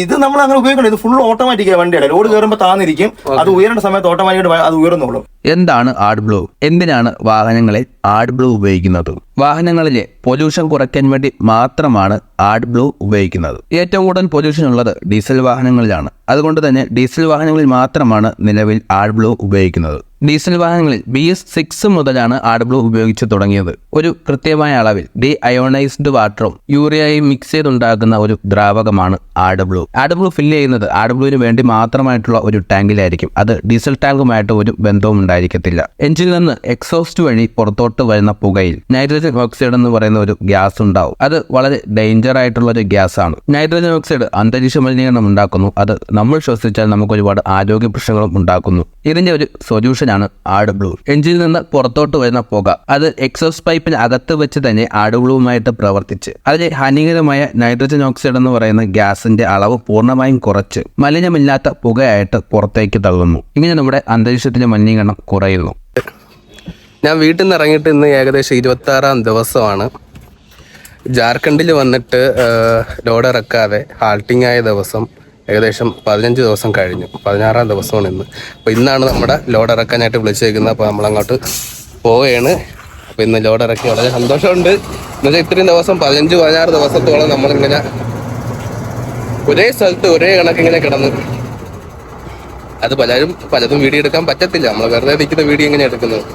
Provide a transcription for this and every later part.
ഇത് നമ്മൾ അങ്ങനെ ഉപയോഗിക്കണം. ഇത് ഫുൾ ഓട്ടോമാറ്റിക് വണ്ടിയാണ്. ലോഡ് കയറുമ്പോൾ താന്നിരിക്കും, അത് ഉയരേണ്ട സമയത്ത് ഓട്ടോമാറ്റിക്കായിട്ട് അത് ഉയർന്നോളും. എന്താണ് ആഡ്ബ്ലൂ? എന്തിനാണ് വാഹനങ്ങളിൽ ആഡ്ബ്ലൂ ഉപയോഗിക്കുന്നത്? വാഹനങ്ങളിലെ പൊല്യൂഷൻ കുറയ്ക്കാൻ വേണ്ടി മാത്രമാണ് ആഡ്ബ്ലൂ ഉപയോഗിക്കുന്നത്. ഏറ്റവും കൂടുതൽ പൊല്യൂഷൻ ഉള്ളത് ഡീസൽ വാഹനങ്ങളിലാണ്. അതുകൊണ്ട് തന്നെ ഡീസൽ വാഹനങ്ങളിൽ മാത്രമാണ് നിലവിൽ ആഡ്ബ്ലൂ ഉപയോഗിക്കുന്നത്. ഡീസൽ വാഹനങ്ങളിൽ BS6 മുതലാണ് ആഡ്ബ്ലൂ ഉപയോഗിച്ച് തുടങ്ങിയത്. ഒരു കൃത്യമായ അളവിൽ ഡി അയോണൈസ്ഡ് വാട്ടറും യൂറിയയും മിക്സ് ചെയ്തുണ്ടാക്കുന്ന ഒരു ദ്രാവകമാണ് ആഡ്ബ്ലൂ. ആഡ്ബ്ലൂ ഫില്ല് ചെയ്യുന്നത് ആഡ്ബ്ലൂവിന് വേണ്ടി മാത്രമായിട്ടുള്ള ഒരു ടാങ്കിലായിരിക്കും. അത് ഡീസൽ ടാങ്കുമായിട്ട് ഒരു ബന്ധവും ഉണ്ടായിരിക്കത്തില്ല. എഞ്ചിനിൽ നിന്ന് എക്സോസ്റ്റ് വഴി പുറത്തോട്ട് വരുന്ന പുകയിൽ നൈട്രജൻ ഓക്സൈഡ് എന്ന് പറയുന്ന ഒരു ഗ്യാസ് ഉണ്ടാവും. അത് വളരെ ഡേഞ്ചർ ആയിട്ടുള്ള ഒരു ഗ്യാസ് ആണ്. നൈട്രജൻ ഓക്സൈഡ് അന്തരീക്ഷ മലിനീകരണം ഉണ്ടാക്കുന്നു. അത് നമ്മൾ ശ്വസിച്ചാൽ നമുക്ക് ഒരുപാട് ആരോഗ്യ പ്രശ്നങ്ങളും ഉണ്ടാക്കുന്നു. ഇതിന്റെ ഒരു സൊല്യൂഷനാണ് ആഡ്ബ്ലൂ. എഞ്ചിനിൽ നിന്ന് പുറത്തോട്ട് വരുന്ന പുക അത് എക്സോസ്റ്റ് പൈപ്പിന് അകത്ത് വെച്ച് തന്നെ ആഡ്ബ്ലൂവുമായിട്ട് പ്രവർത്തിച്ച് അതിലെ ഹാനികരമായ നൈട്രജൻ ഓക്സൈഡ് എന്ന് പറയുന്ന ഗ്യാസിന്റെ അളവ് പൂർണ്ണമായും കുറച്ച് മലിനമില്ലാത്ത പുകയായിട്ട് പുറത്തേക്ക് തള്ളുന്നു. ഇങ്ങനെ നമ്മുടെ അന്തരീക്ഷത്തിലെ മലിനീകരണം കുറയുന്നു. ഞാൻ വീട്ടിൽ നിന്ന് ഇറങ്ങിയിട്ട് ഇന്ന് ഏകദേശം 26ാം ദിവസമാണ്. ജാർഖണ്ഡിൽ വന്നിട്ട് ലോഡ് ഇറക്കാതെ ഹാൾട്ടിംഗ് ആയ ദിവസം ഏകദേശം 15 ദിവസം കഴിഞ്ഞു. 16ാം ദിവസമാണ് ഇന്ന്. അപ്പോൾ ഇന്നാണ് നമ്മുടെ ലോഡ് ഇറക്കാനായിട്ട് വിളിച്ചേക്കുന്നത്. അപ്പോൾ നമ്മളങ്ങോട്ട് പോവുകയാണ്. അപ്പോൾ ഇന്ന് ലോഡ് ഇറക്കി വളരെ സന്തോഷമുണ്ട്. എന്നുവെച്ചാൽ ഇത്രയും ദിവസം 15-16 ദിവസത്തോളം നമ്മളിങ്ങനെ ഒരേ സ്ഥലത്ത് ഒരേ കണക്കിങ്ങനെ കിടന്നു. അത് പലതും വീഡിയോ എടുക്കാൻ പറ്റത്തില്ല. നമ്മൾ വെറുതെ നിൽക്കുന്ന വീഡിയോ എങ്ങനെ എടുക്കുന്നത്?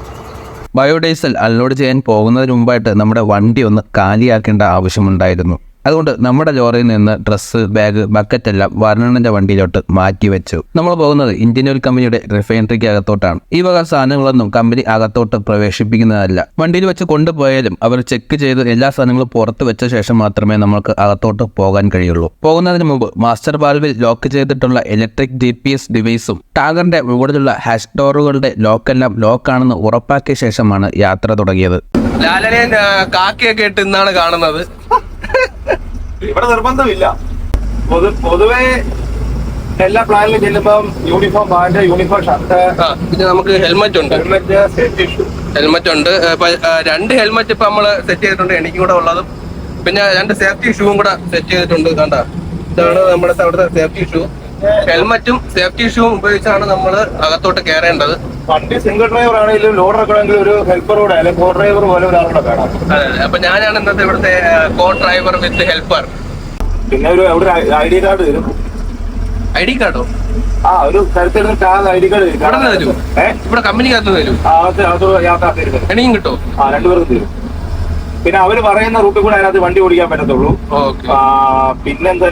ബയോഡീസൽ അൺലോഡ് ചെയ്യാൻ പോകുന്നതിന് മുമ്പായിട്ട് നമ്മുടെ വണ്ടി ഒന്ന് കാലിയാക്കേണ്ട ആവശ്യമുണ്ടായിരുന്നു. അതുകൊണ്ട് നമ്മുടെ ലോറിയിൽ നിന്ന് ഡ്രസ്സ്, ബാഗ്, ബക്കറ്റ് എല്ലാം വർണ്ണന്റെ വണ്ടിയിലോട്ട് മാറ്റിവെച്ചു. നമ്മൾ പോകുന്നത് ഇന്ത്യൻ ഓയിൽ കമ്പനിയുടെ റിഫൈനറിക്ക് അകത്തോട്ടാണ്. ഈ വക സാധനങ്ങളൊന്നും കമ്പനി അകത്തോട്ട് പ്രവേശിപ്പിക്കുന്നതല്ല. വണ്ടിയിൽ വെച്ച് കൊണ്ടുപോയാലും അവർ ചെക്ക് ചെയ്ത് എല്ലാ സാധനങ്ങളും പുറത്ത് വെച്ച ശേഷം മാത്രമേ നമുക്ക് അകത്തോട്ട് പോകാൻ കഴിയുള്ളൂ. പോകുന്നതിന് മുമ്പ് മാസ്റ്റർ വാൽവിൽ ലോക്ക് ചെയ്തിട്ടുള്ള ഇലക്ട്രിക് GPS ഡിവൈസും ടാഗറിന്റെ മുകളിലുള്ള ഹാഷ് ഡോറുകളുടെ ലോക്കെല്ലാം ലോക്കാണെന്ന് ഉറപ്പാക്കിയ ശേഷമാണ് യാത്ര തുടങ്ങിയത്. ലാലനെ കാക്കയൊക്കെ ഇട്ട് ഇന്നാണ് കാണുന്നത്. ഇവിടെ നിർബന്ധമില്ല. പൊതുവെ എല്ലാ പ്ലാനിലും ചെല്ലുമ്പം യൂണിഫോം പാന്റ്, യൂണിഫോം ഷർട്ട്, പിന്നെ നമുക്ക് ഹെൽമെറ്റ് ഉണ്ട്. ഹെൽമെറ്റ് ഉണ്ട്. 2 ഹെൽമെറ്റ് ഇപ്പൊ നമ്മള് സെറ്റ് ചെയ്തിട്ടുണ്ട്. എനിക്കും കൂടെ ഉള്ളതും പിന്നെ 2 സേഫ്റ്റി ഷൂവും കൂടെ സെറ്റ് ചെയ്തിട്ടുണ്ട്. കണ്ട, ഇതാണ് നമ്മുടെ അവിടുത്തെ സേഫ്റ്റി ഷൂ. ഹെൽമെറ്റും സേഫ്റ്റി ഷൂവും ഉപയോഗിച്ചാണ് നമ്മൾ അകത്തോട്ട് കയറേണ്ടത്. വണ്ടി സിംഗിൾ ഡ്രൈവർ ആണെങ്കിലും ലോഡ് ഇറക്കണമെങ്കിൽ ഒരു ഹെൽപ്പറോടെ അല്ലെങ്കിൽ കോ ഡ്രൈവർ പോലെ ഒരാളോടെ വേണം. അതെ, അപ്പൊ ഞാനാണ് ഇന്നത്തെ ഇവിടുത്തെ കോ ഡ്രൈവർ വിത്ത് ഹെൽപ്പർ. പിന്നെ ഒരു ID കാർഡ് തരും. ID കാർഡോ? ഒരു കരുത്തിൽ ടാഗ് ID കാർഡ് തരും. ഇവിടെ കമ്പനിക്കകത്ത് തരും. എനിക്കും കിട്ടോ? 2 പേർക്കും തരും. പിന്നെ അവര് പറയുന്ന റൂട്ടിൽ കൂടെ അതിനകത്ത് വണ്ടി ഓടിക്കാൻ പറ്റത്തുള്ളൂ. പിന്നെന്താ